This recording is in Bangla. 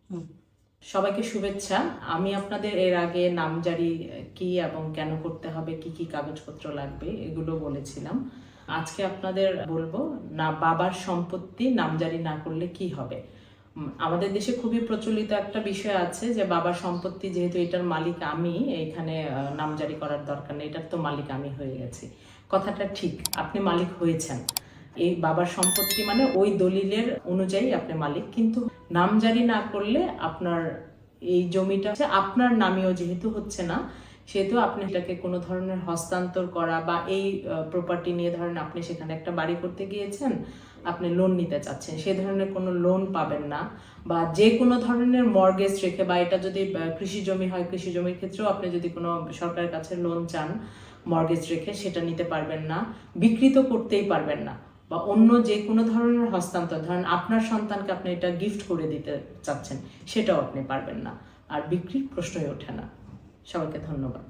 হুম। সবাইকে শুভেচ্ছা। আমি আপনাদের এর আগে নামজারি কি এবং কেন করতে হবে, কি কি কাগজপত্র লাগবে এগুলো বলেছিলাম। আজকে আপনাদের বলবো না বাবার সম্পত্তি নামজারি না করলে কি হবে। আমাদের দেশে খুবই প্রচলিত একটা বিষয় আছে যে বাবার সম্পত্তি যেহেতু এটার মালিক আমি, এখানে নামজারি করার দরকার নেই, এটার তো মালিক আমি হয়ে গেছি। কথাটা ঠিক, আপনি মালিক হয়েছেন। এই বাবার সম্পত্তি মানে ওই দলিলের অনুযায়ী আপনি মালিক, কিন্তু নামজারি না করলে আপনার এই জমিটা আপনার নামেও যেহেতু হচ্ছে না, সেহেতু আপনি এটাকে কোনো ধরনের হস্তান্তর করা বা এই প্রপার্টি নিয়ে ধরেন আপনি সেখানে একটা বাড়ি করতে গিয়েছেন, আপনি লোন নিতে চাচ্ছেন, সেই ধরনের কোনো লোন পাবেন না। বা যে কোনো ধরনের মর্গেজ রেখে, বা এটা যদি কৃষি জমি হয়, কৃষি জমির ক্ষেত্রেও আপনি যদি কোনো সরকারের কাছে লোন চান মর্গেজ রেখে, সেটা নিতে পারবেন না। বিকৃত করতেই পারবেন না, বা অন্য যে কোনো ধরনের হস্তান্তর, ধরেন আপনার সন্তানকে আপনি এটা গিফট করে দিতে চাচ্ছেন, সেটাও আপনি পারবেন না। আর বিক্রির প্রশ্নই ওঠে না। সবাইকে ধন্যবাদ।